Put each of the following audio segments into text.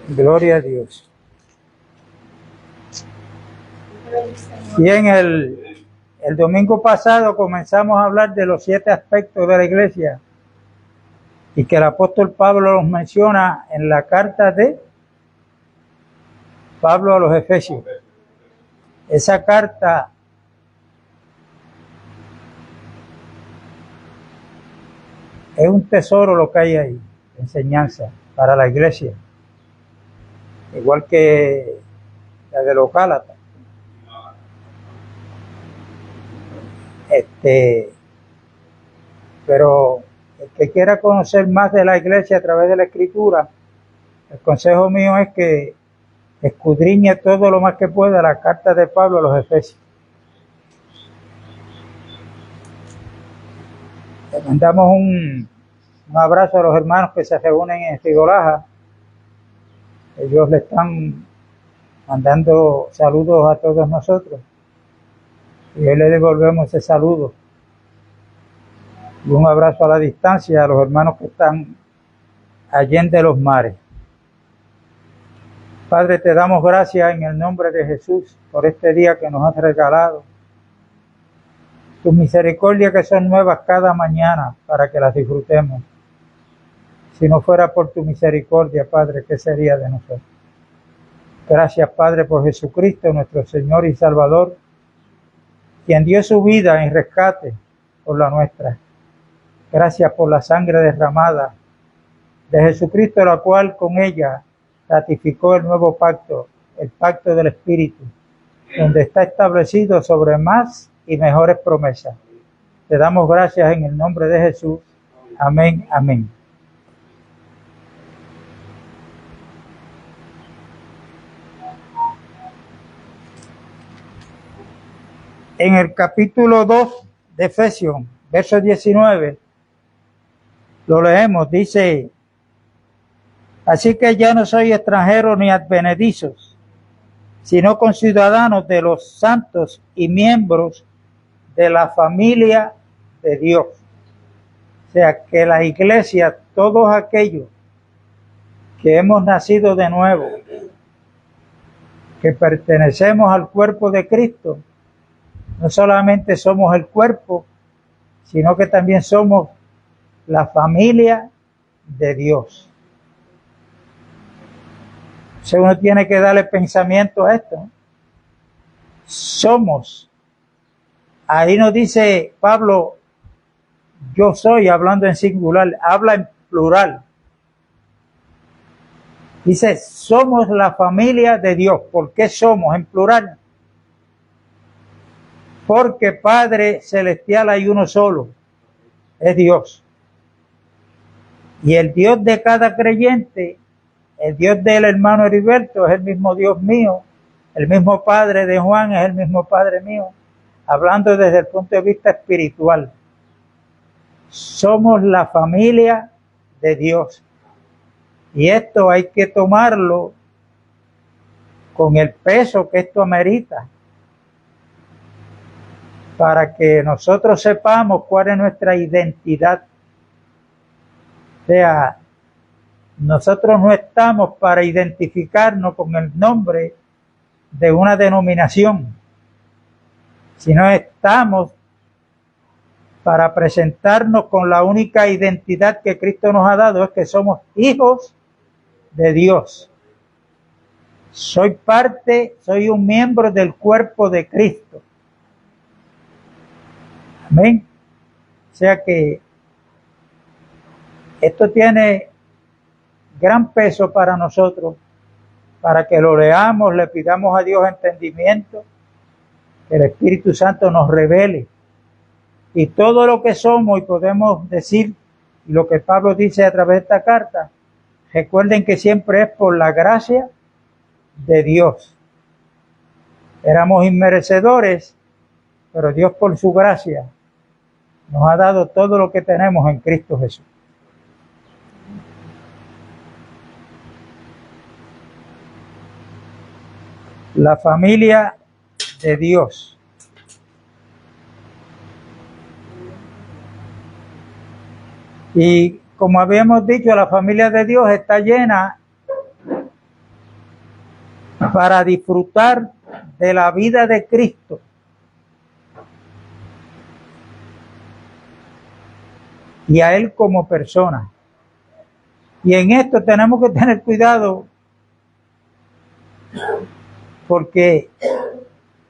Gloria a Dios. Bien, el domingo pasado comenzamos a hablar de los 7 aspectos de la iglesia y que el apóstol Pablo los menciona en la carta de Pablo a los Efesios. Esa carta es un tesoro lo que hay ahí, enseñanza para la iglesia, igual que la de los Gálatas. Pero el que quiera conocer más de la iglesia a través de la escritura, el consejo mío es que escudriñe todo lo más que pueda la carta de Pablo a los Efesios. Le mandamos un abrazo a los hermanos que se reúnen en Sigolaja. Ellos le están mandando saludos a todos nosotros y hoy le devolvemos ese saludo y un abrazo a la distancia a los hermanos que están allende los mares. Padre, te damos gracias en el nombre de Jesús por este día que nos has regalado. Tus misericordias que son nuevas cada mañana para que las disfrutemos. Si no fuera por tu misericordia, Padre, ¿qué sería de nosotros? Gracias, Padre, por Jesucristo, nuestro Señor y Salvador, quien dio su vida en rescate por la nuestra. Gracias por la sangre derramada de Jesucristo, la cual con ella ratificó el nuevo pacto, el pacto del Espíritu, donde está establecido sobre más y mejores promesas. Te damos gracias en el nombre de Jesús. Amén, amén. En el capítulo 2 de Efesios, verso 19, lo leemos, dice: así que ya no sois extranjeros ni advenedizos, sino conciudadanos de los santos y miembros de la familia de Dios. O sea, que la iglesia, todos aquellos que hemos nacido de nuevo, que pertenecemos al cuerpo de Cristo, no solamente somos el cuerpo, sino que también somos la familia de Dios. O sea, uno tiene que darle pensamiento a esto. Somos. Ahí nos dice Pablo, yo soy, hablando en singular, habla en plural. Dice, somos la familia de Dios. ¿Por qué somos en plural? Porque Padre Celestial hay uno solo, es Dios. Y el Dios de cada creyente, el Dios del hermano Heriberto es el mismo Dios mío, el mismo Padre de Juan es el mismo Padre mío, hablando desde el punto de vista espiritual. Somos la familia de Dios. Y esto hay que tomarlo con el peso que esto amerita, para que nosotros sepamos cuál es nuestra identidad. O sea, nosotros no estamos para identificarnos con el nombre de una denominación, sino estamos para presentarnos con la única identidad que Cristo nos ha dado, es que somos hijos de Dios. Soy un miembro del cuerpo de Cristo. Amén. O sea que esto tiene gran peso para nosotros, para que lo leamos, le pidamos a Dios entendimiento, que el Espíritu Santo nos revele. Y todo lo que somos y podemos decir, y lo que Pablo dice a través de esta carta, recuerden que siempre es por la gracia de Dios. Éramos inmerecedores, pero Dios por su gracia nos ha dado todo lo que tenemos en Cristo Jesús. La familia de Dios. Y como habíamos dicho, la familia de Dios está llena para disfrutar de la vida de Cristo. Y a Él como persona. Y en esto tenemos que tener cuidado, porque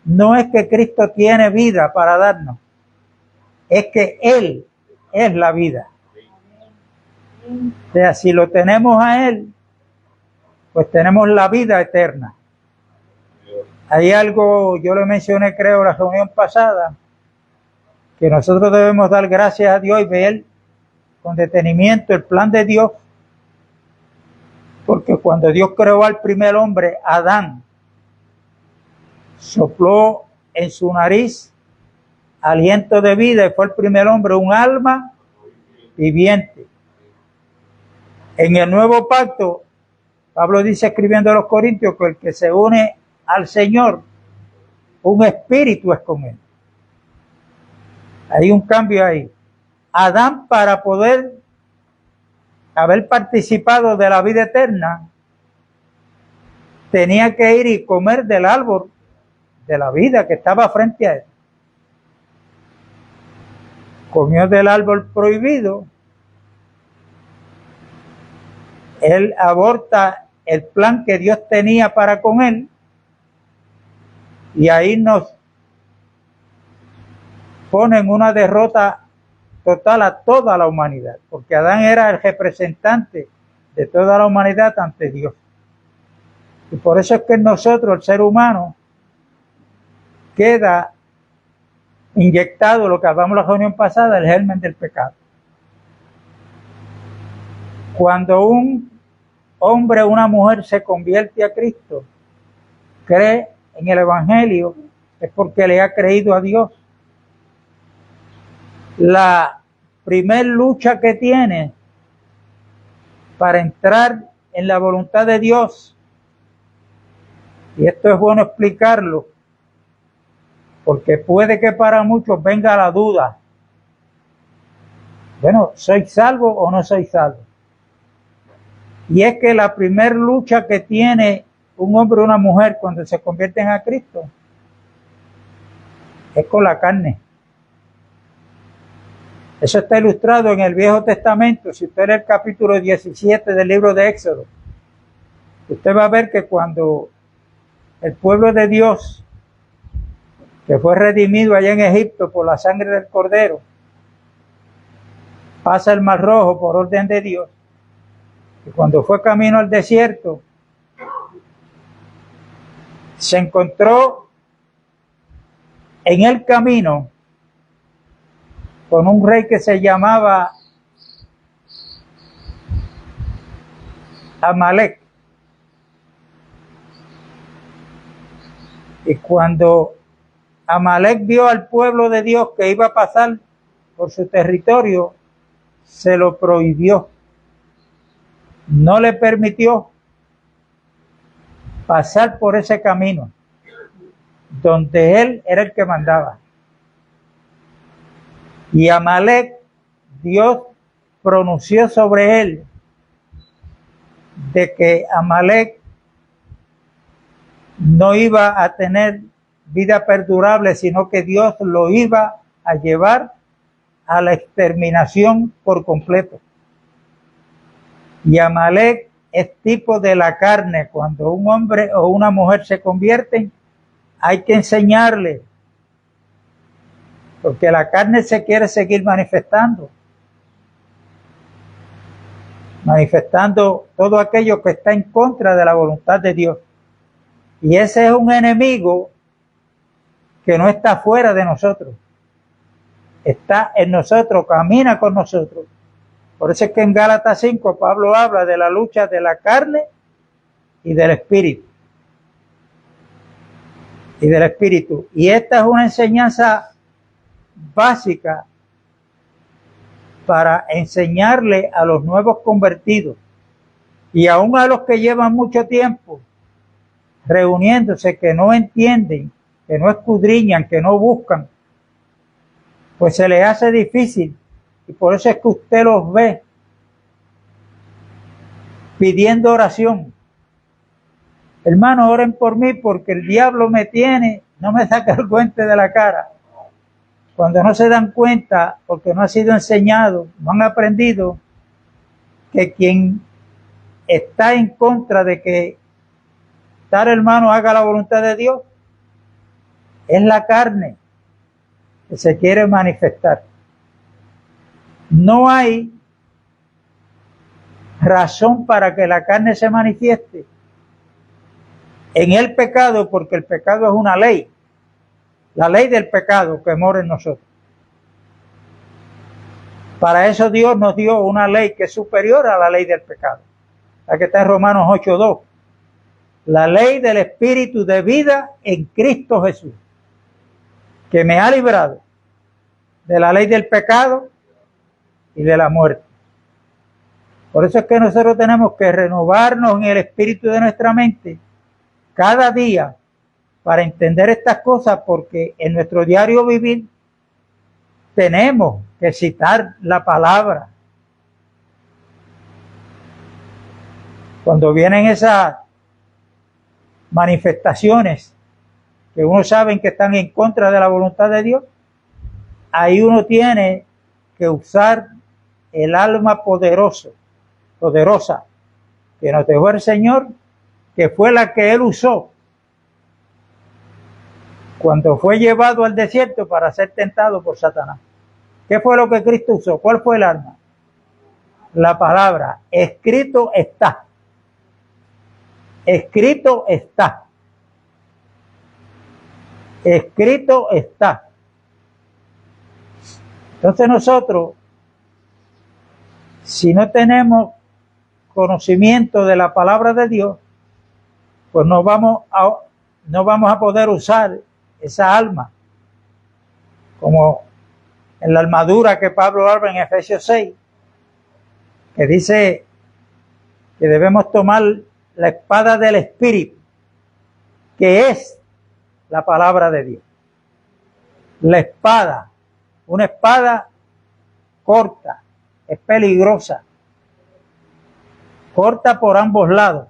no es que Cristo tiene vida para darnos, es que Él es la vida. O sea, si lo tenemos a Él, pues tenemos la vida eterna. Hay algo, yo lo mencioné creo en la reunión pasada, que nosotros debemos dar gracias a Dios y ver con detenimiento el plan de Dios, porque cuando Dios creó al primer hombre, Adán, sopló en su nariz aliento de vida y fue el primer hombre un alma viviente. En el nuevo pacto, Pablo dice escribiendo a los Corintios que el que se une al Señor, un espíritu es con Él. Hay un cambio ahí. Adán, para poder haber participado de la vida eterna, tenía que ir y comer del árbol de la vida que estaba frente a él. Comió del árbol prohibido. Él aborta el plan que Dios tenía para con él, y ahí nos ponen una derrota total a toda la humanidad, porque Adán era el representante de toda la humanidad ante Dios. Y por eso es que en nosotros, el ser humano, queda inyectado, lo que hablamos en la reunión pasada, el germen del pecado. Cuando un hombre o una mujer se convierte a Cristo, cree en el Evangelio, es porque le ha creído a Dios. La primer lucha que tiene para entrar en la voluntad de Dios, y esto es bueno explicarlo, porque puede que para muchos venga la duda. Bueno, ¿soy salvo o no soy salvo? Y es que la primer lucha que tiene un hombre o una mujer cuando se convierten a Cristo es con la carne. Eso está ilustrado en el Viejo Testamento. Si usted lee el capítulo 17 del libro de Éxodo, usted va a ver que cuando el pueblo de Dios, que fue redimido allá en Egipto por la sangre del Cordero, pasa el Mar Rojo por orden de Dios, y cuando fue camino al desierto, se encontró en el camino con un rey que se llamaba Amalek. Y cuando Amalek vio al pueblo de Dios que iba a pasar por su territorio, se lo prohibió. No le permitió pasar por ese camino, donde él era el que mandaba. Y Amalek, Dios pronunció sobre él de que Amalek no iba a tener vida perdurable, sino que Dios lo iba a llevar a la exterminación por completo. Y Amalek es tipo de la carne. Cuando un hombre o una mujer se convierten, hay que enseñarle, porque la carne se quiere seguir manifestando todo aquello que está en contra de la voluntad de Dios. Y ese es un enemigo que no está fuera de nosotros, está en nosotros, camina con nosotros. Por eso es que en Gálatas 5 Pablo habla de la lucha de la carne y del espíritu. Y esta es una enseñanza básica para enseñarle a los nuevos convertidos y aún a los que llevan mucho tiempo reuniéndose, que no entienden, que no escudriñan, que no buscan, pues se les hace difícil. Y por eso es que usted los ve pidiendo oración, Hermanos, oren por mí porque el diablo me tiene, no me saca el guante de la cara. Cuando no se dan cuenta, porque no ha sido enseñado, no han aprendido que quien está en contra de que tal hermano haga la voluntad de Dios es la carne que se quiere manifestar. No hay razón para que la carne se manifieste en el pecado, porque el pecado es una ley, la ley del pecado que mora en nosotros. Para eso Dios nos dio una ley que es superior a la ley del pecado, la que está en Romanos 8:2, la ley del Espíritu de vida en Cristo Jesús, que me ha librado de la ley del pecado y de la muerte. Por eso es que nosotros tenemos que renovarnos en el espíritu de nuestra mente cada día para entender estas cosas, porque en nuestro diario vivir tenemos que citar la palabra. Cuando vienen esas manifestaciones que uno sabe que están en contra de la voluntad de Dios, ahí uno tiene que usar el alma poderosa que nos dejó el Señor, que fue la que Él usó cuando fue llevado al desierto para ser tentado por Satanás. ¿Qué fue lo que Cristo usó? ¿Cuál fue el arma? La palabra. Escrito está. Escrito está. Escrito está. Entonces nosotros, si no tenemos conocimiento de la palabra de Dios, pues no vamos a poder usar esa alma, como en la armadura que Pablo habla en Efesios 6, que dice que debemos tomar la espada del Espíritu, que es la palabra de Dios. La espada, una espada corta, es peligrosa, corta por ambos lados.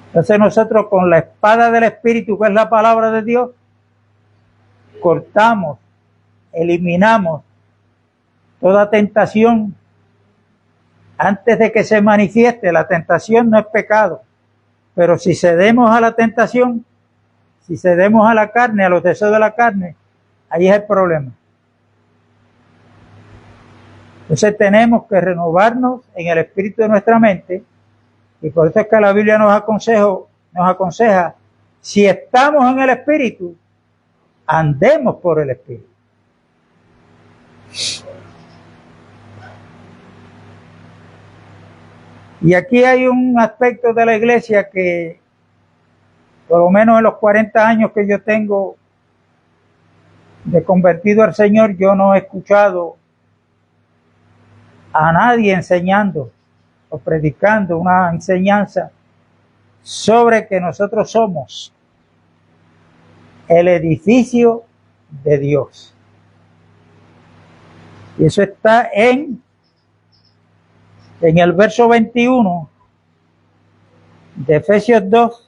Entonces nosotros con la espada del Espíritu, que es la palabra de Dios, cortamos, eliminamos toda tentación antes de que se manifieste. La tentación no es pecado, pero si cedemos a la tentación, si cedemos a la carne, a los deseos de la carne, ahí es el problema. Entonces tenemos que renovarnos en el espíritu de nuestra mente, y por eso es que la Biblia nos aconseja, si estamos en el espíritu, andemos por el espíritu. Y aquí hay un aspecto de la iglesia que, por lo menos en los 40 años que yo tengo de convertido al Señor, yo no he escuchado a nadie enseñando o predicando una enseñanza sobre que nosotros somos el edificio de Dios. Y eso está en el verso 21 de Efesios 2.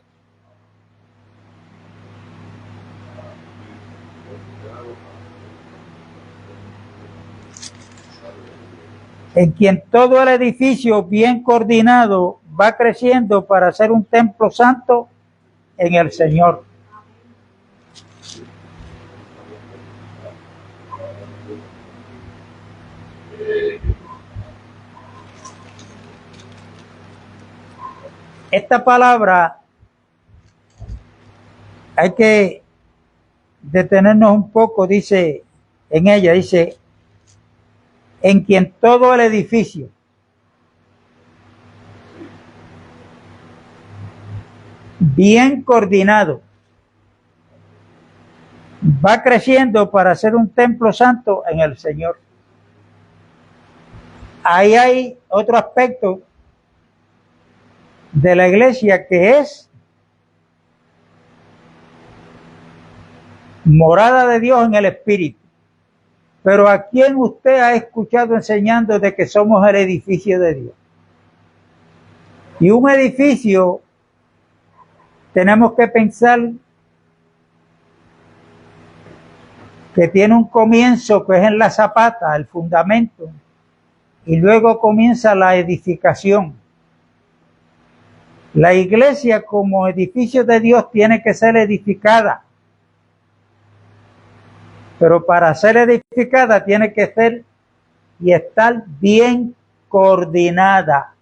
En quien todo el edificio bien coordinado va creciendo para ser un templo santo en el Señor. Esta palabra hay que detenernos un poco, dice en ella, dice, en quien todo el edificio bien coordinado va creciendo para ser un templo santo en el Señor. Ahí hay otro aspecto de la iglesia que es morada de Dios en el Espíritu. Pero ¿a quién usted ha escuchado enseñando de que somos el edificio de Dios? Y un edificio, tenemos que pensar que tiene un comienzo que es en la zapata, el fundamento, y luego comienza la edificación. La iglesia como edificio de Dios tiene que ser edificada, pero para ser edificada tiene que ser y estar bien coordinada.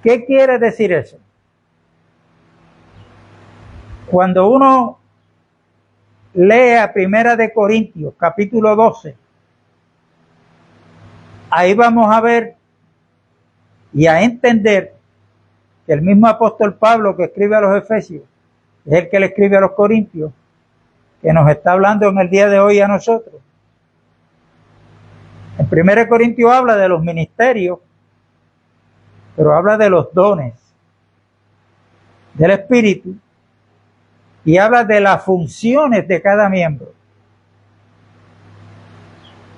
¿Qué quiere decir eso? Cuando uno lee a Primera de Corintios, capítulo 12, ahí vamos a ver y a entender que el mismo apóstol Pablo que escribe a los Efesios es el que le escribe a los Corintios, que nos está hablando en el día de hoy a nosotros. En 1 Corintios habla de los ministerios, pero habla de los dones del Espíritu y habla de las funciones de cada miembro.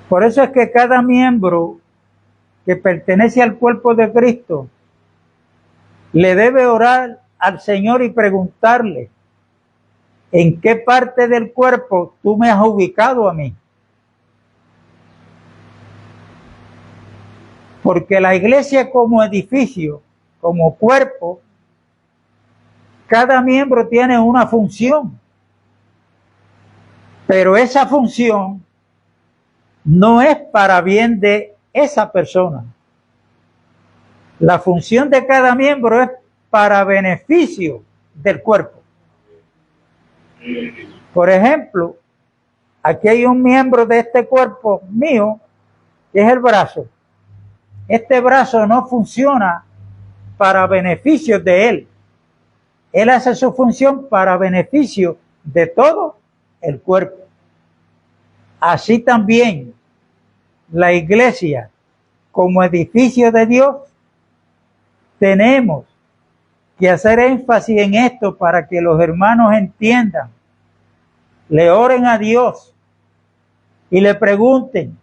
Por eso es que cada miembro que pertenece al cuerpo de Cristo le debe orar al Señor y preguntarle: ¿en qué parte del cuerpo tú me has ubicado a mí? Porque la iglesia como edificio, como cuerpo, cada miembro tiene una función. Pero esa función no es para bien de esa persona. La función de cada miembro es para beneficio del cuerpo. Por ejemplo, aquí hay un miembro de este cuerpo mío, que es el brazo. Este brazo no funciona para beneficio de él. Él hace su función para beneficio de todo el cuerpo. Así también la iglesia, como edificio de Dios, tenemos que hacer énfasis en esto para que los hermanos entiendan, le oren a Dios y le pregunten.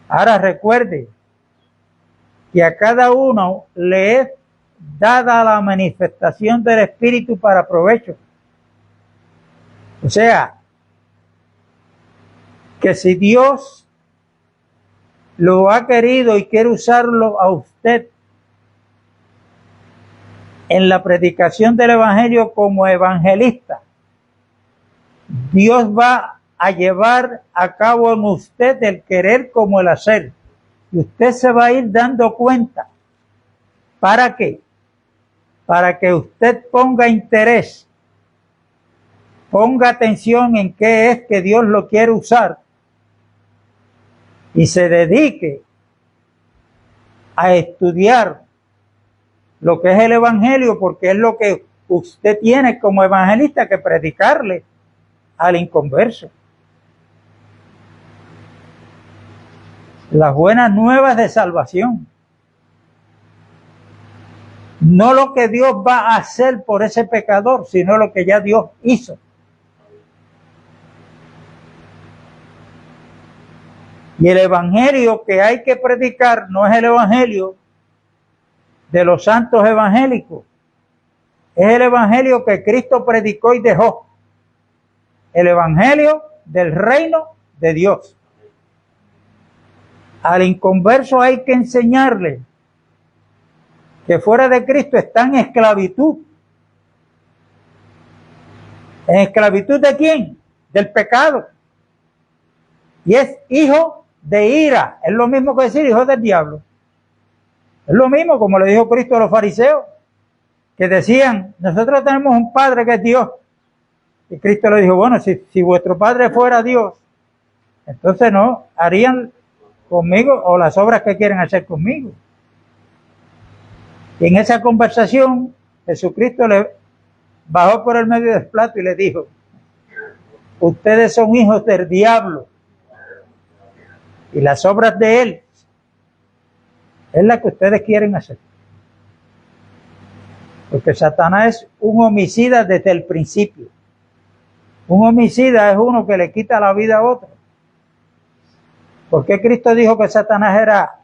Ahora recuerde que a cada uno le es dada la manifestación del Espíritu para provecho. O sea, que si Dios lo ha querido y quiere usarlo a usted en la predicación del Evangelio como evangelista, Dios va a llevar a cabo en usted el querer como el hacer. Y usted se va a ir dando cuenta. ¿Para qué? Para que usted ponga interés, ponga atención en qué es que Dios lo quiere usar y se dedique a estudiar lo que es el Evangelio, porque es lo que usted tiene como evangelista que predicarle al inconverso. Las buenas nuevas de salvación. No lo que Dios va a hacer por ese pecador, sino lo que ya Dios hizo. Y el evangelio que hay que predicar no es el evangelio de los santos evangélicos. Es el evangelio que Cristo predicó y dejó. El evangelio del reino de Dios. Al inconverso hay que enseñarle que fuera de Cristo está en esclavitud. ¿En esclavitud de quién? Del pecado. Y es hijo de ira. Es lo mismo que decir hijo del diablo. Es lo mismo como le dijo Cristo a los fariseos, que decían: nosotros tenemos un Padre que es Dios. Y Cristo le dijo: bueno, si vuestro Padre fuera Dios, entonces no harían conmigo o las obras que quieren hacer conmigo. Y en esa conversación, Jesucristo le bajó por el medio del plato y le dijo: ustedes son hijos del diablo, y las obras de él es la que ustedes quieren hacer. Porque Satanás es un homicida desde el principio. Un homicida es uno que le quita la vida a otro. ¿Por qué Cristo dijo que Satanás era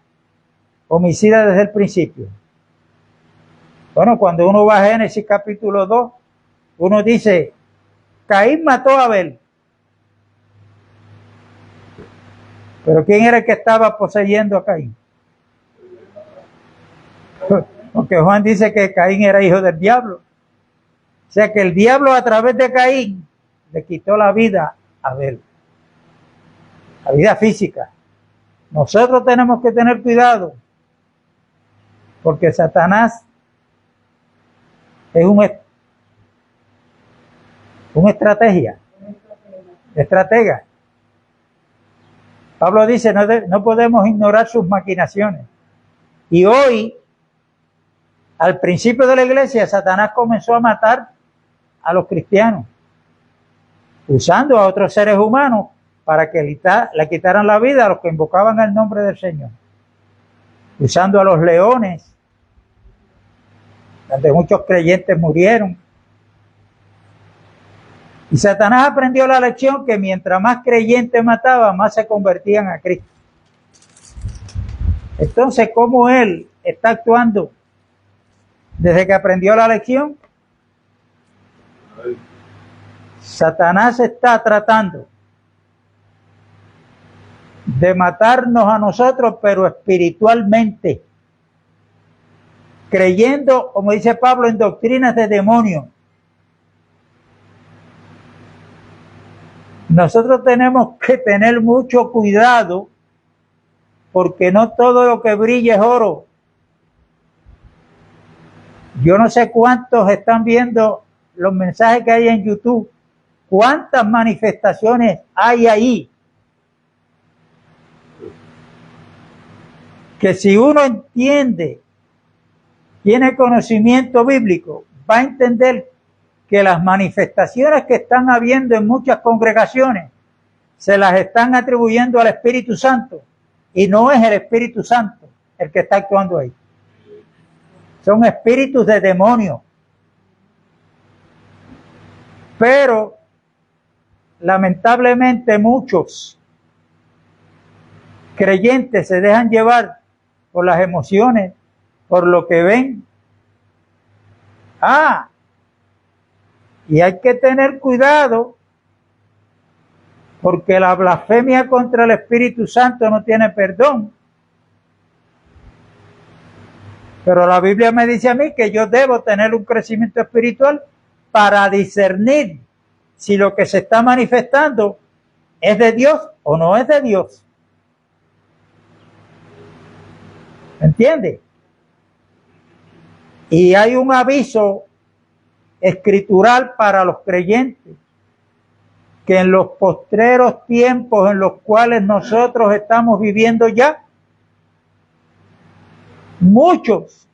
homicida desde el principio? Bueno, cuando uno va a Génesis capítulo 2, uno dice, Caín mató a Abel. Pero ¿quién era el que estaba poseyendo a Caín? Porque Juan dice que Caín era hijo del diablo. O sea que el diablo a través de Caín le quitó la vida a Abel. La vida física. Nosotros tenemos que tener cuidado porque Satanás es una estratega. Pablo dice, no podemos ignorar sus maquinaciones. Y hoy, al principio de la iglesia, Satanás comenzó a matar a los cristianos, usando a otros seres humanos para que le quitaran la vida a los que invocaban el nombre del Señor, usando a los leones, donde muchos creyentes murieron. Y Satanás aprendió la lección que mientras más creyentes mataba, más se convertían a Cristo. Entonces, ¿cómo él está actuando desde que aprendió la lección? Satanás está tratando de matarnos a nosotros, pero espiritualmente, creyendo, como dice Pablo, en doctrinas de demonios. Nosotros tenemos que tener mucho cuidado porque no todo lo que brilla es oro. Yo no sé cuántos están viendo los mensajes que hay en YouTube, cuántas manifestaciones hay ahí. Que si uno entiende, tiene conocimiento bíblico, va a entender que las manifestaciones que están habiendo en muchas congregaciones se las están atribuyendo al Espíritu Santo y no es el Espíritu Santo el que está actuando ahí. Son espíritus de demonios. Pero lamentablemente muchos creyentes se dejan llevar por las emociones, por lo que ven. Y hay que tener cuidado porque la blasfemia contra el Espíritu Santo no tiene perdón. Pero la Biblia me dice a mí que yo debo tener un crecimiento espiritual para discernir si lo que se está manifestando es de Dios o no es de Dios. ¿Entiende? Y hay un aviso escritural para los creyentes que en los postreros tiempos en los cuales nosotros estamos viviendo ya, muchos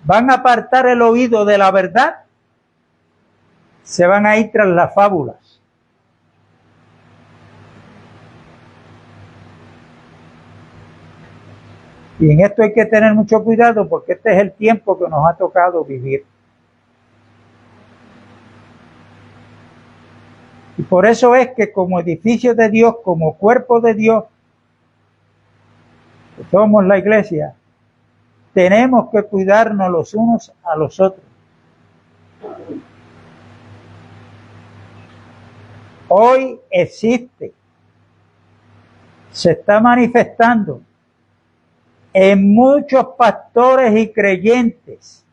van a apartar el oído de la verdad, se van a ir tras las fábulas. Y en esto hay que tener mucho cuidado porque este es el tiempo que nos ha tocado vivir. Y por eso es que como edificio de Dios, como cuerpo de Dios, que somos la iglesia, tenemos que cuidarnos los unos a los otros. Hoy existe, se está manifestando en muchos pastores y creyentes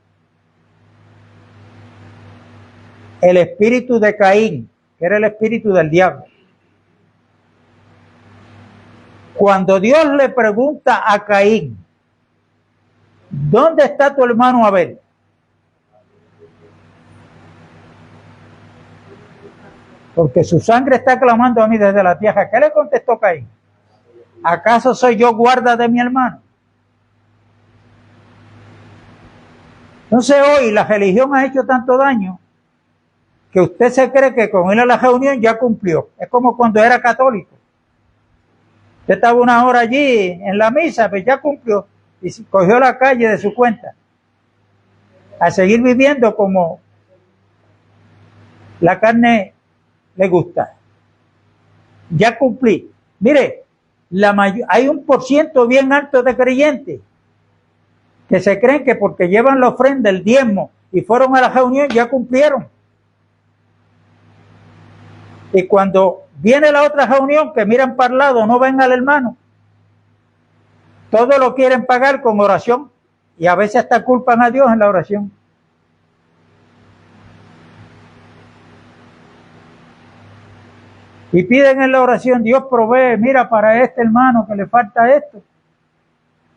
el espíritu de Caín, que era el espíritu del diablo. Cuando Dios le pregunta a Caín, ¿dónde está tu hermano Abel? Porque su sangre está clamando a mí desde la tierra. ¿Qué le contestó Caín? ¿Acaso soy yo guarda de mi hermano? Entonces hoy la religión ha hecho tanto daño que usted se cree que con ir a la reunión ya cumplió. Es como cuando era católico. Usted estaba una hora allí en la misa, pues ya cumplió y cogió la calle de su cuenta. A seguir viviendo como la carne le gusta. Ya cumplí. Mire, hay un % bien alto de creyentes que se creen que porque llevan la ofrenda, el diezmo, y fueron a la reunión, ya cumplieron. Y cuando viene la otra reunión, que miran para el lado, no ven al hermano, todo lo quieren pagar con oración, y a veces hasta culpan a Dios en la oración. Y piden en la oración, Dios provee, mira, para este hermano que le falta esto.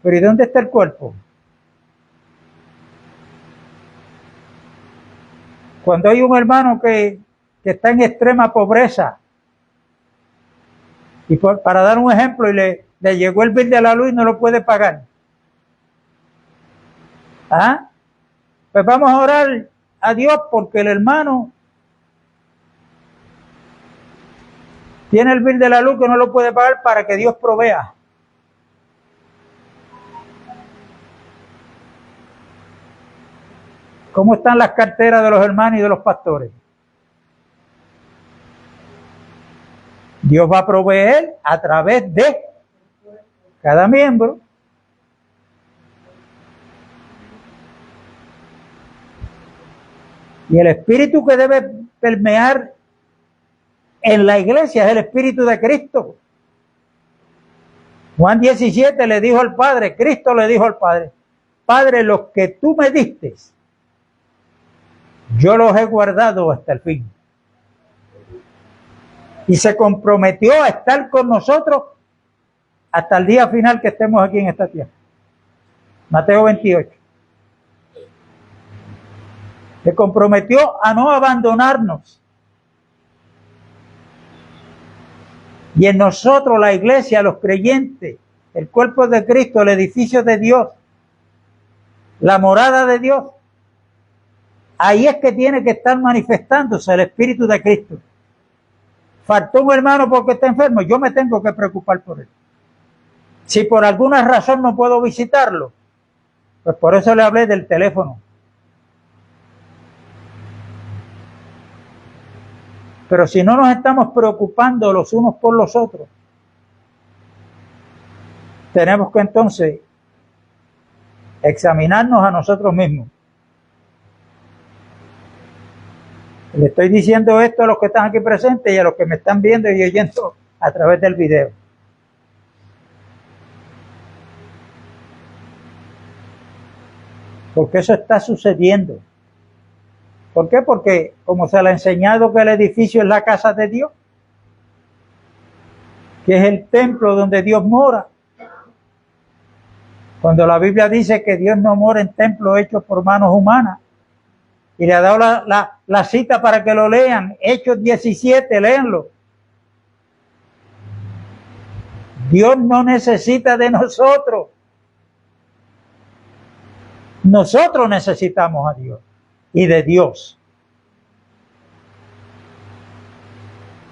Pero ¿y dónde está el cuerpo? Cuando hay un hermano que está en extrema pobreza, y para dar un ejemplo, y le llegó el bill de la luz y no lo puede pagar. ¿Ah? Pues vamos a orar a Dios porque el hermano tiene el bill de la luz que no lo puede pagar, para que Dios provea. ¿Cómo están las carteras de los hermanos y de los pastores? Dios va a proveer a través de cada miembro. Y el espíritu que debe permear en la iglesia es el espíritu de Cristo. Juan 17 le dijo al Padre, Cristo le dijo al Padre, Padre, los que tú me diste, yo los he guardado hasta el fin. Y se comprometió a estar con nosotros hasta el día final que estemos aquí en esta tierra. Mateo 28. Se comprometió a no abandonarnos. Y en nosotros, la iglesia, los creyentes, el cuerpo de Cristo, el edificio de Dios, la morada de Dios, ahí es que tiene que estar manifestándose el Espíritu de Cristo. Faltó un hermano porque está enfermo, yo me tengo que preocupar por él. Si por alguna razón no puedo visitarlo, pues por eso le hablé del teléfono. Pero si no nos estamos preocupando los unos por los otros, tenemos que entonces examinarnos a nosotros mismos. Le estoy diciendo esto a los que están aquí presentes y a los que me están viendo y oyendo a través del video. Porque eso está sucediendo. ¿Por qué? Porque como se le ha enseñado que el edificio es la casa de Dios, que es el templo donde Dios mora. Cuando la Biblia dice que Dios no mora en templos hechos por manos humanas, y le ha dado la cita para que lo lean, Hechos 17, léanlo. Dios no necesita de nosotros. Nosotros necesitamos a Dios y de Dios.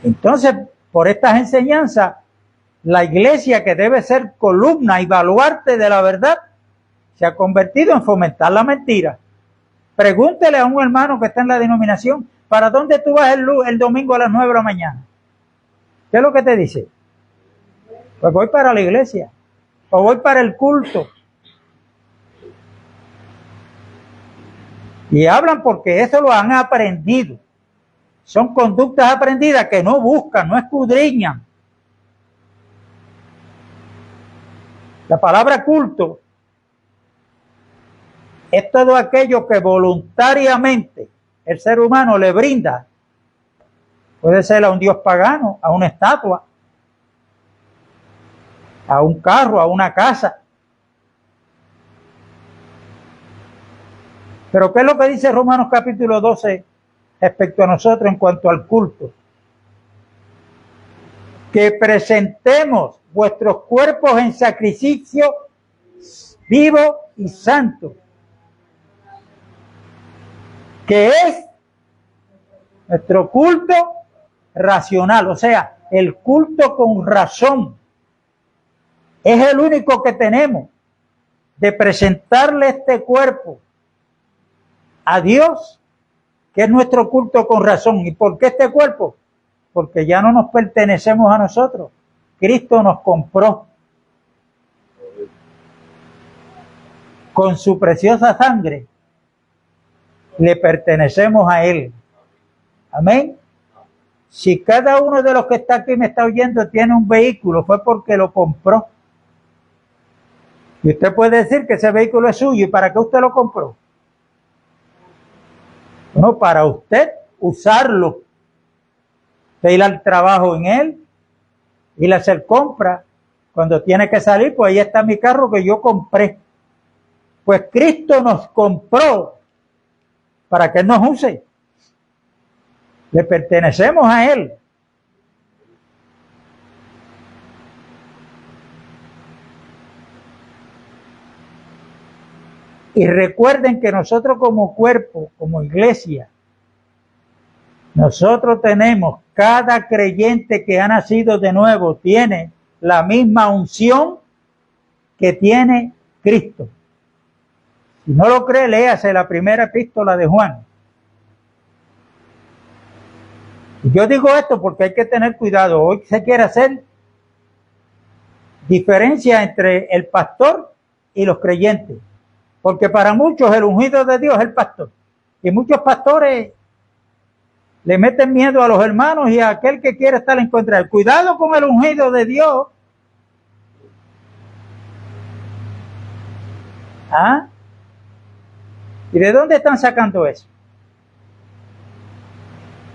Entonces, por estas enseñanzas, la iglesia, que debe ser columna y baluarte de la verdad, se ha convertido en fomentar la mentira. Pregúntele a un hermano que está en la denominación, ¿para dónde tú vas el domingo a las 9 de la mañana? ¿Qué es lo que te dice? Pues voy para la iglesia, o voy para el culto. Y hablan porque eso lo han aprendido. Son conductas aprendidas que no buscan, no escudriñan. La palabra culto es todo aquello que voluntariamente el ser humano le brinda. Puede ser a un dios pagano, a una estatua, a un carro, a una casa. Pero ¿qué es lo que dice Romanos capítulo 12 respecto a nosotros en cuanto al culto? Que presentemos vuestros cuerpos en sacrificio vivo y santo, que es nuestro culto racional, o sea, el culto con razón. Es el único que tenemos de presentarle este cuerpo a Dios, que es nuestro culto con razón. ¿Y por qué este cuerpo? Porque ya no nos pertenecemos a nosotros. Cristo nos compró con su preciosa sangre, le pertenecemos a Él. Amén. Si cada uno de los que está aquí me está oyendo tiene un vehículo, fue porque lo compró. Y usted puede decir que ese vehículo es suyo. ¿Y para qué usted lo compró? Bueno, para usted usarlo, de ir al trabajo en él, ir a hacer compras. Cuando tiene que salir, pues ahí está mi carro que yo compré. Pues Cristo nos compró para que Él nos use. Le pertenecemos a Él. Y recuerden que nosotros como cuerpo, como iglesia, nosotros tenemos, cada creyente que ha nacido de nuevo tiene la misma unción que tiene Cristo. Si no lo cree, léase la primera epístola de Juan. Y yo digo esto porque hay que tener cuidado. Hoy se quiere hacer diferencia entre el pastor y los creyentes. Porque para muchos el ungido de Dios es el pastor. Y muchos pastores le meten miedo a los hermanos y a aquel que quiere estar en contra de él. Cuidado con el ungido de Dios. ¿Ah? ¿Y de dónde están sacando eso?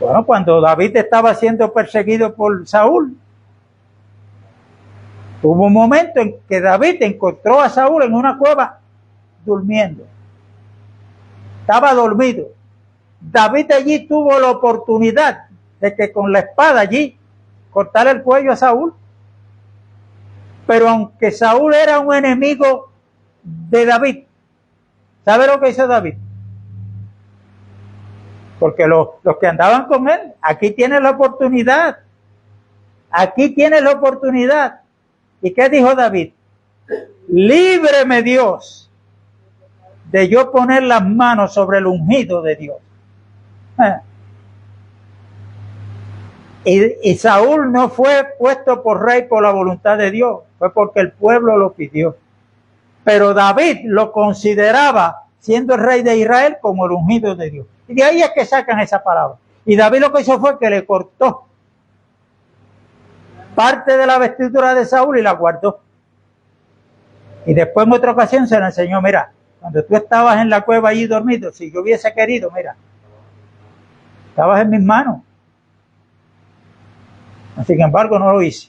Bueno, cuando David estaba siendo perseguido por Saúl, hubo un momento en que David encontró a Saúl en una cueva durmiendo. Estaba dormido. David allí tuvo la oportunidad de que con la espada allí cortar el cuello a Saúl. Pero aunque Saúl era un enemigo de David, ¿sabe lo que hizo David? Porque los que andaban con él, aquí tiene la oportunidad. Aquí tiene la oportunidad. ¿Y qué dijo David? Líbreme Dios de yo poner las manos sobre el ungido de Dios. Y Saúl no fue puesto por rey por la voluntad de Dios, fue porque el pueblo lo pidió. Pero David lo consideraba, siendo el rey de Israel, como el ungido de Dios. Y de ahí es que sacan esa palabra. Y David lo que hizo fue que le cortó parte de la vestidura de Saúl y la guardó. Y después en otra ocasión se le enseñó, mira, cuando tú estabas en la cueva allí dormido, si yo hubiese querido, mira, estabas en mis manos. Sin embargo, no lo hice.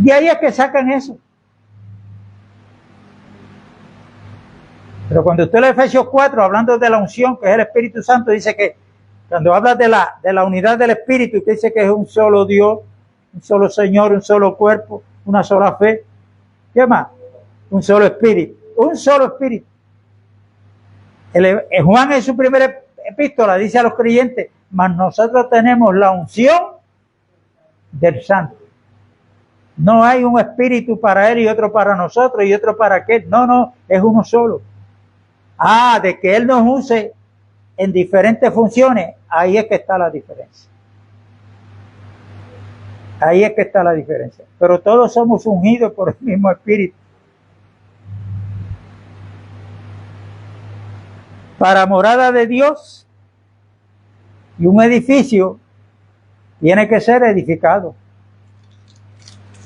Y ahí es que sacan eso. Pero cuando usted lee Efesios 4, hablando de la unción, que es el Espíritu Santo, dice que cuando habla de la unidad del Espíritu, que dice que es un solo Dios, un solo Señor, un solo cuerpo, una sola fe. ¿Qué más? Un solo Espíritu. Un solo Espíritu. Juan en su primera epístola dice a los creyentes, mas nosotros tenemos la unción del Santo. No hay un espíritu para él y otro para nosotros y otro para aquel. No, es uno solo. De que él nos use en diferentes funciones, ahí es que está la diferencia. Ahí es que está la diferencia. Pero todos somos ungidos por el mismo espíritu. Para morada de Dios y un edificio tiene que ser edificado.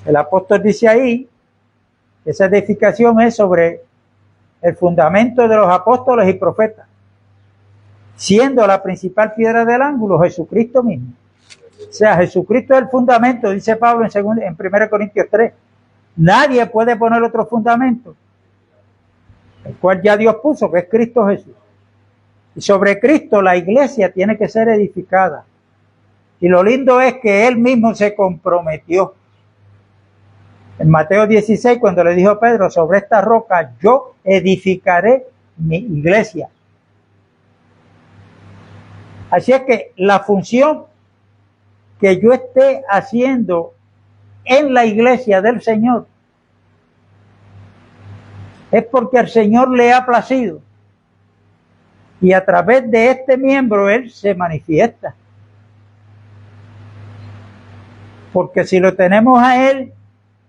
El apóstol dice ahí que esa edificación es sobre el fundamento de los apóstoles y profetas, siendo la principal piedra del ángulo Jesucristo mismo. O sea, Jesucristo es el fundamento, dice Pablo en 1 Corintios 3. Nadie puede poner otro fundamento, el cual ya Dios puso, que es Cristo Jesús. Y sobre Cristo la iglesia tiene que ser edificada. Y lo lindo es que Él mismo se comprometió. En Mateo 16, cuando le dijo a Pedro, sobre esta roca yo edificaré mi iglesia. Así es que la función que yo esté haciendo en la iglesia del Señor es porque al Señor le ha placido. Y a través de este miembro Él se manifiesta. Porque si lo tenemos a Él,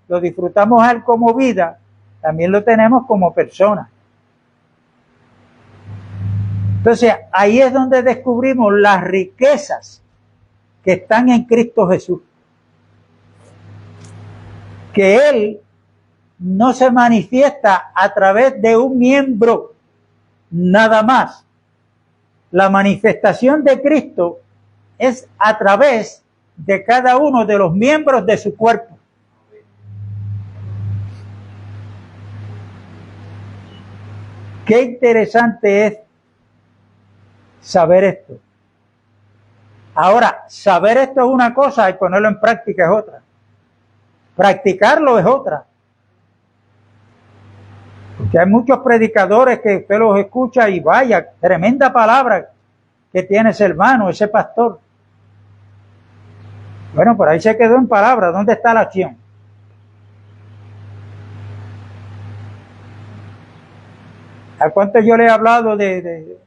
lo disfrutamos a Él como vida, también lo tenemos como personas. Entonces, ahí es donde descubrimos las riquezas que están en Cristo Jesús. Que Él no se manifiesta a través de un miembro, nada más. La manifestación de Cristo es a través de cada uno de los miembros de su cuerpo. Qué interesante es saber esto. Ahora, saber esto es una cosa y ponerlo en práctica es otra. Practicarlo es otra. Porque hay muchos predicadores que usted los escucha y vaya, tremenda palabra que tiene ese hermano, ese pastor. Bueno, por ahí se quedó en palabras. ¿Dónde está la acción? ¿A cuánto yo le he hablado el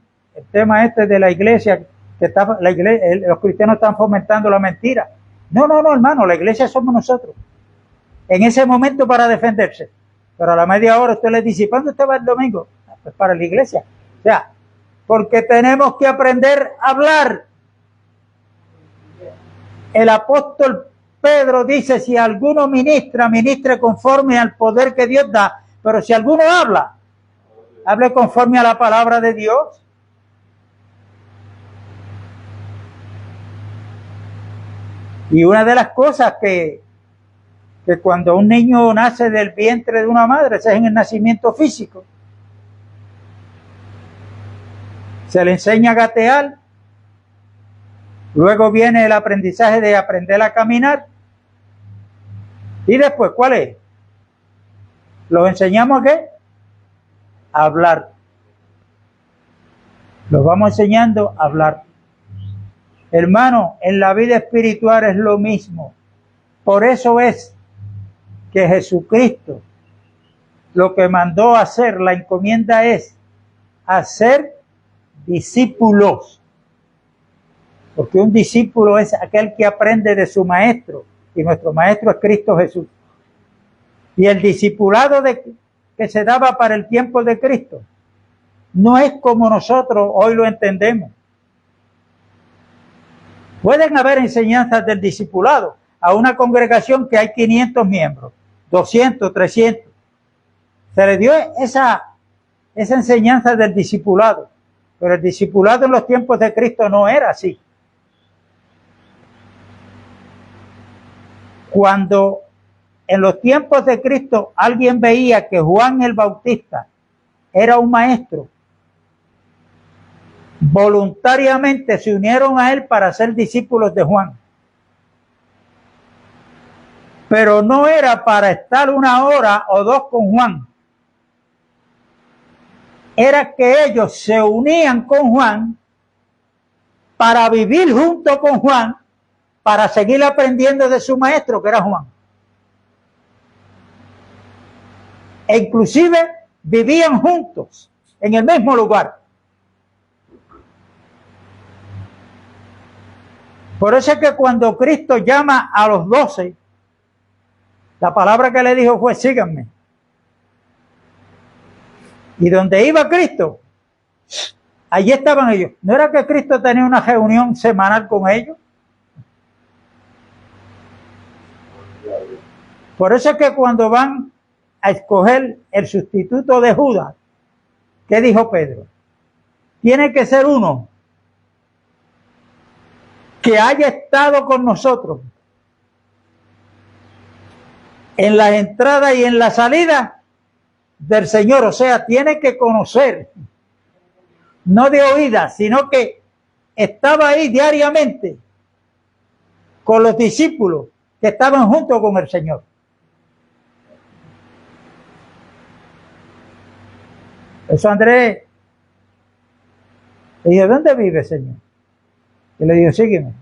tema este de la iglesia? Que los cristianos están fomentando la mentira. No, hermano, la iglesia somos nosotros. En ese momento para defenderse. Pero a la media hora usted le dice, ¿cuándo usted va el domingo? Pues para la iglesia. O sea, porque tenemos que aprender a hablar. El apóstol Pedro dice, si alguno ministra, ministre conforme al poder que Dios da. Pero si alguno habla, hable conforme a la palabra de Dios. Y una de las cosas que cuando un niño nace del vientre de una madre, ese es en el nacimiento físico, se le enseña a gatear, luego viene el aprendizaje de aprender a caminar, y después, ¿cuál es? ¿Los enseñamos a qué? A hablar. Los vamos enseñando a hablar. Hermano, en la vida espiritual es lo mismo. Por eso es que Jesucristo lo que mandó a hacer, la encomienda es hacer discípulos. Porque un discípulo es aquel que aprende de su maestro, y nuestro maestro es Cristo Jesús. Y el discipulado que se daba para el tiempo de Cristo no es como nosotros hoy lo entendemos. Pueden haber enseñanzas del discipulado a una congregación que hay 500 miembros, 200, 300. Se le dio esa enseñanza del discipulado, pero el discipulado en los tiempos de Cristo no era así. Cuando en los tiempos de Cristo alguien veía que Juan el Bautista era un maestro, voluntariamente se unieron a él para ser discípulos de Juan. Pero no era para estar 1 hora o 2 con Juan. Era que ellos se unían con Juan para vivir junto con Juan, para seguir aprendiendo de su maestro, que era Juan. E inclusive vivían juntos en el mismo lugar. Por eso es que cuando Cristo llama a los 12, la palabra que le dijo fue, síganme. Y donde iba Cristo, allí estaban ellos. ¿No era que Cristo tenía una reunión semanal con ellos? Por eso es que cuando van a escoger el sustituto de Judas, ¿qué dijo Pedro? Tiene que ser uno que haya estado con nosotros en la entrada y en la salida del Señor. O sea, tiene que conocer, no de oídas, sino que estaba ahí diariamente con los discípulos que estaban junto con el Señor. Eso Andrés le dijo, ¿dónde vive, Señor? Y le dijo, sígueme.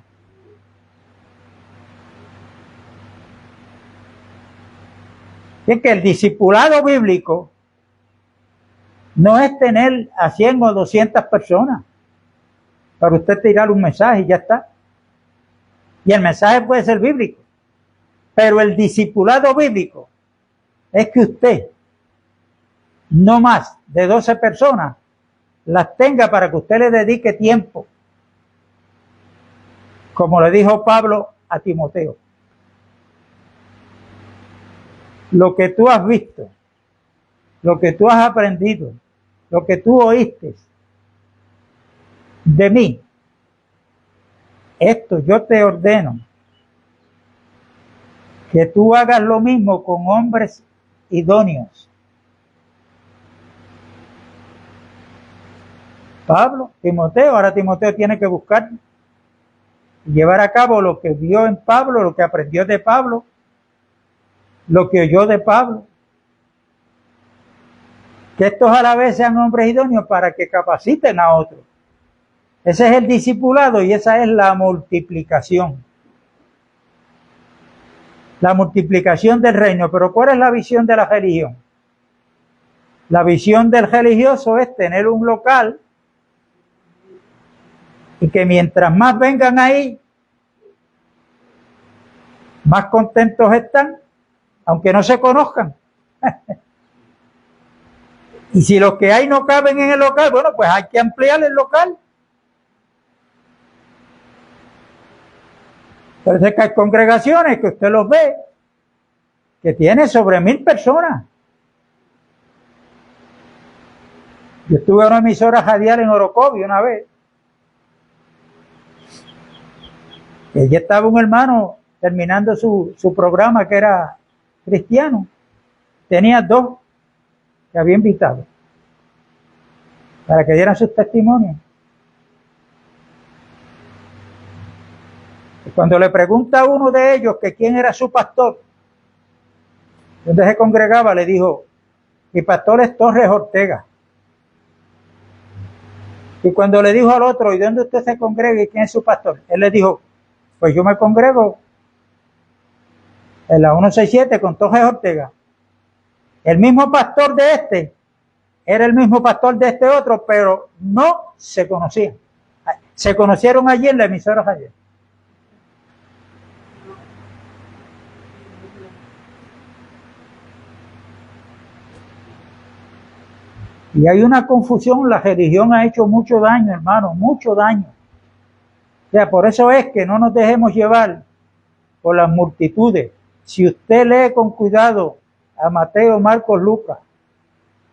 Y es que el discipulado bíblico no es tener a 100 o 200 personas para usted tirar un mensaje y ya está. Y el mensaje puede ser bíblico. Pero el discipulado bíblico es que usted no más de 12 personas, las tenga para que usted le dedique tiempo, como le dijo Pablo a Timoteo. Lo que tú has visto, lo que tú has aprendido, lo que tú oíste de mí, esto yo te ordeno, que tú hagas lo mismo con hombres idóneos. Pablo, Timoteo, ahora Timoteo tiene que buscar y llevar a cabo lo que vio en Pablo, lo que aprendió de Pablo, lo que oyó de Pablo. Que estos a la vez sean hombres idóneos para que capaciten a otros. Ese es el discipulado y esa es la multiplicación. La multiplicación del reino. Pero ¿cuál es la visión de la religión? La visión del religioso es tener un local y que mientras más vengan ahí, más contentos están, aunque no se conozcan. Y si los que hay no caben en el local, bueno, pues hay que ampliar el local. Parece que hay congregaciones que usted los ve, que tienen sobre 1000 personas. Yo estuve en una emisora radial en Orocovi una vez. Y allí estaba un hermano terminando su programa que era cristiano. Tenía 2 que había invitado para que dieran sus testimonios. Y cuando le pregunta a uno de ellos que quién era su pastor, donde se congregaba, le dijo: mi pastor es Torres Ortega. Y cuando le dijo al otro: ¿y dónde usted se congrega y quién es su pastor? Él le dijo: pues yo me congrego en la 167 con Torres Ortega. El mismo pastor de este era el mismo pastor de este otro, pero no se conocían. Se conocieron allí en la emisora ayer. Y hay una confusión, la religión ha hecho mucho daño, hermano, mucho daño. O sea, por eso es que no nos dejemos llevar por las multitudes. Si usted lee con cuidado a Mateo, Marcos, Lucas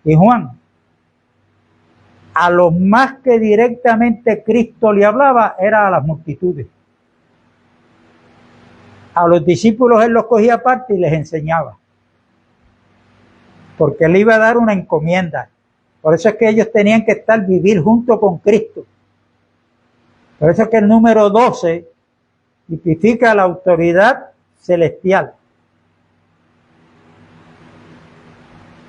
y Juan, a los más que directamente Cristo le hablaba era a las multitudes. A los discípulos él los cogía aparte y les enseñaba, porque él iba a dar una encomienda. Por eso es que ellos tenían que vivir junto con Cristo. Por eso es que el número 12 tipifica la autoridad celestial.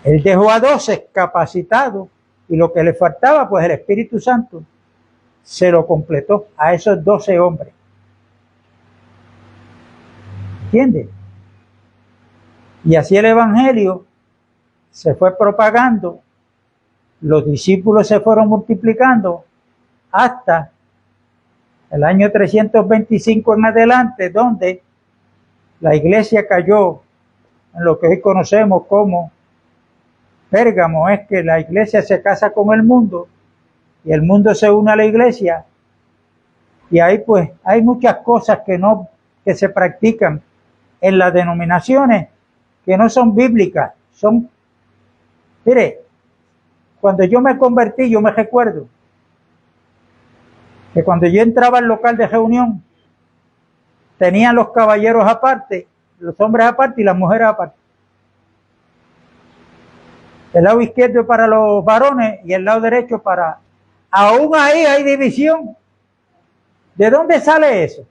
Él dejó a 12 capacitados y lo que le faltaba, pues el Espíritu Santo se lo completó a esos 12 hombres. ¿Entiendes? Y así el Evangelio se fue propagando, los discípulos se fueron multiplicando hasta el año 325 en adelante, donde la iglesia cayó en lo que hoy conocemos como Pérgamo. Es que la iglesia se casa con el mundo y el mundo se une a la iglesia, y ahí pues hay muchas cosas que se practican en las denominaciones que no son bíblicas. Mire, cuando yo me convertí, yo me recuerdo que cuando yo entraba al local de reunión, tenían los caballeros aparte, los hombres aparte y las mujeres aparte. El lado izquierdo para los varones y el lado derecho para... Aún ahí hay división. ¿De dónde sale eso?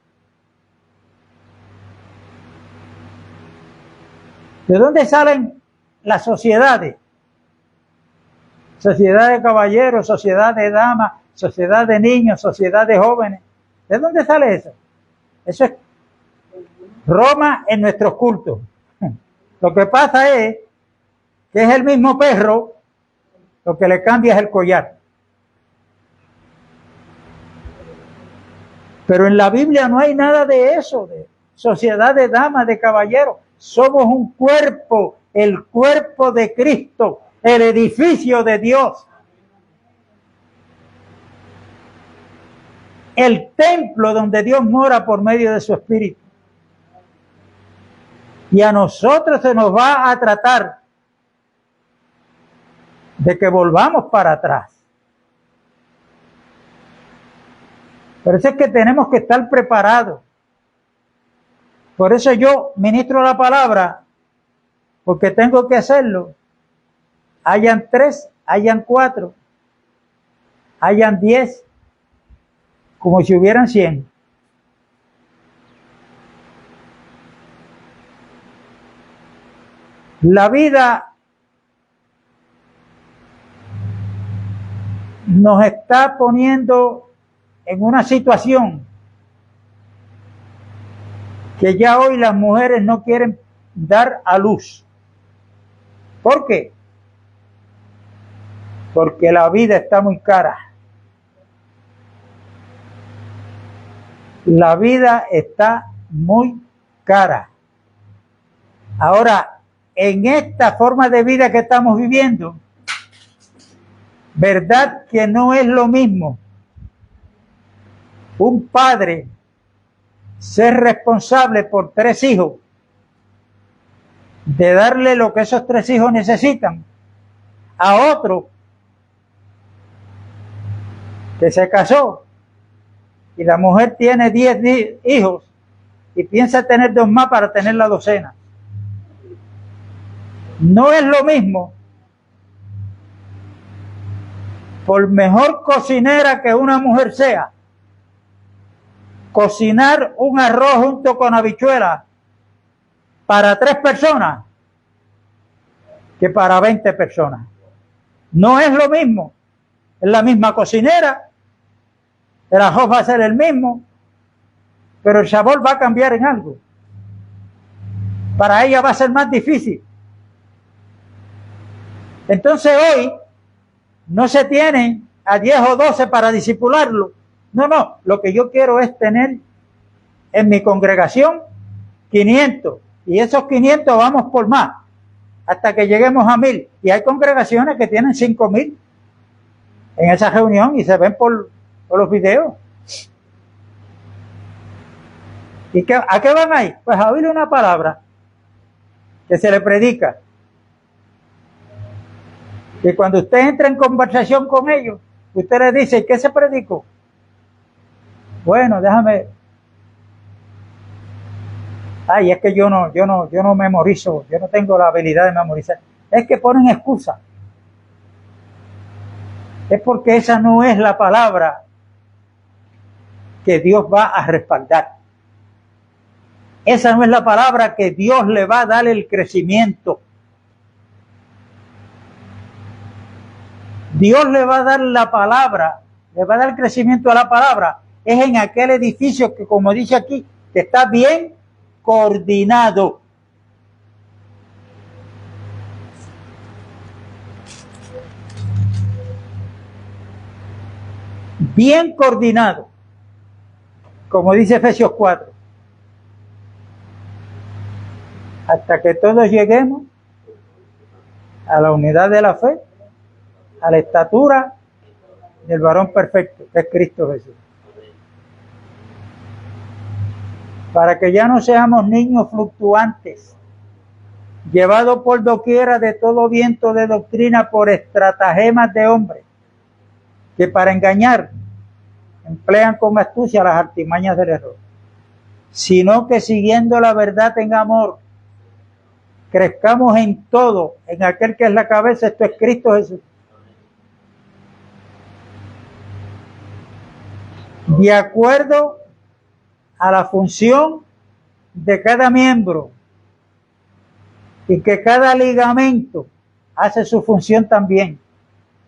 ¿De dónde salen las sociedades? Sociedad de caballeros, sociedad de damas, sociedad de niños, sociedad de jóvenes. ¿De dónde sale eso? Eso es Roma en nuestros cultos. Lo que pasa es que es el mismo perro, lo que le cambia es el collar. Pero en la Biblia no hay nada de eso, de sociedad de damas, de caballeros. Somos un cuerpo, el cuerpo de Cristo. el edificio de Dios, el templo donde Dios mora por medio de su Espíritu. Y a nosotros se nos va a tratar de que volvamos para atrás. Por eso es que tenemos que estar preparados. Por eso yo ministro la palabra, porque tengo que hacerlo. Hayan 3, hayan 4, hayan 10, como si hubieran 100. La vida nos está poniendo en una situación que ya hoy las mujeres no quieren dar a luz. ¿Por qué? Porque la vida está muy cara. La vida está muy cara. Ahora, en esta forma de vida que estamos viviendo, ¿verdad que no es lo mismo un padre ser responsable por 3 hijos, de darle lo que esos 3 hijos necesitan, a otro que se casó y la mujer tiene 10 hijos y piensa tener 2 más para tener la docena? No es lo mismo, por mejor cocinera que una mujer sea, cocinar un arroz junto con habichuelas para 3 personas que para 20 personas. No es lo mismo. Es la misma cocinera, el arroz va a ser el mismo, pero el sabor va a cambiar en algo. Para ella va a ser más difícil. Entonces hoy no se tienen a 10 o 12 para discipularlo. No, lo que yo quiero es tener en mi congregación 500, y esos 500 vamos por más, hasta que lleguemos a 1000, y hay congregaciones que tienen 5000 en esa reunión y se ven por los videos. ¿Y a qué van ahí? Pues a oír una palabra que se le predica, y cuando usted entra en conversación con ellos, usted les dice: ¿qué se predicó? Bueno, déjame. Ay, es que yo no memorizo, yo no tengo la habilidad de memorizar. Es que ponen excusa. Es porque esa no es la palabra que Dios va a respaldar. Esa no es la palabra que Dios le va a dar el crecimiento. Dios le va a dar la palabra, le va a dar el crecimiento a la palabra. Es en aquel edificio que, como dice aquí, que está bien coordinado. Bien coordinado, como dice Efesios 4. Hasta que todos lleguemos a la unidad de la fe, a la estatura del varón perfecto, que es Cristo Jesús. Para que ya no seamos niños fluctuantes, llevados por doquiera de todo viento de doctrina por estratagemas de hombres, que para engañar emplean con astucia las artimañas del error, sino que siguiendo la verdad en amor, crezcamos en todo, en aquel que es la cabeza, esto es Cristo Jesús. De acuerdo a la función de cada miembro, y que cada ligamento hace su función también,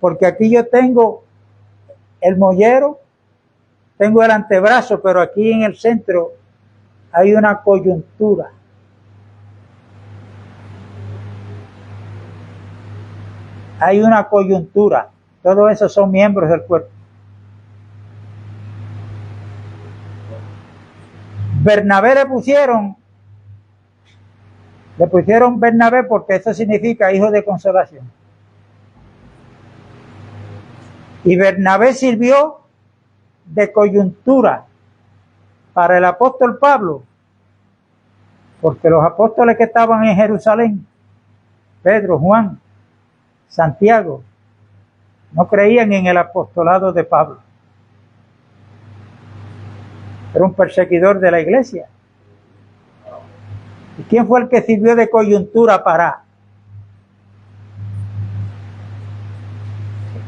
porque aquí yo tengo el mollero, tengo el antebrazo, pero aquí en el centro hay una coyuntura. Hay una coyuntura. Todos esos son miembros del cuerpo. Bernabé le pusieron Bernabé porque eso significa hijo de consolación. Y Bernabé sirvió de coyuntura para el apóstol Pablo, porque los apóstoles que estaban en Jerusalén, Pedro, Juan, Santiago, no creían en el apostolado de Pablo. Era un perseguidor de la iglesia. ¿Y quién fue el que sirvió de coyuntura para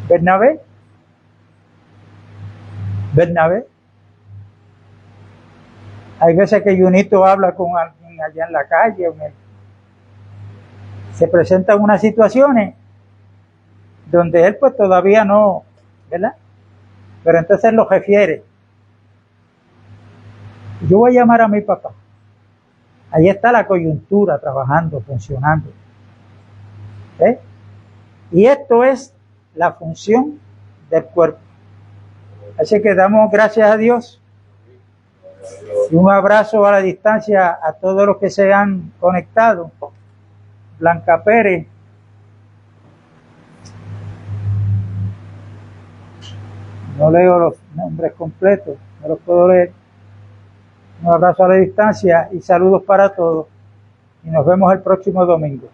Bernabé? Bernabé. Hay veces que Junito habla con alguien allá en la calle, se presentan unas situaciones donde él pues todavía no, ¿verdad? Pero entonces lo refiere. Yo voy a llamar a mi papá. Ahí está la coyuntura trabajando, funcionando. ¿Eh? Y esto es la función del cuerpo. Así que damos gracias a Dios y un abrazo a la distancia a todos los que se han conectado. Blanca Pérez, no leo los nombres completos, no los puedo leer. Un abrazo a la distancia y saludos para todos. Y nos vemos el próximo domingo.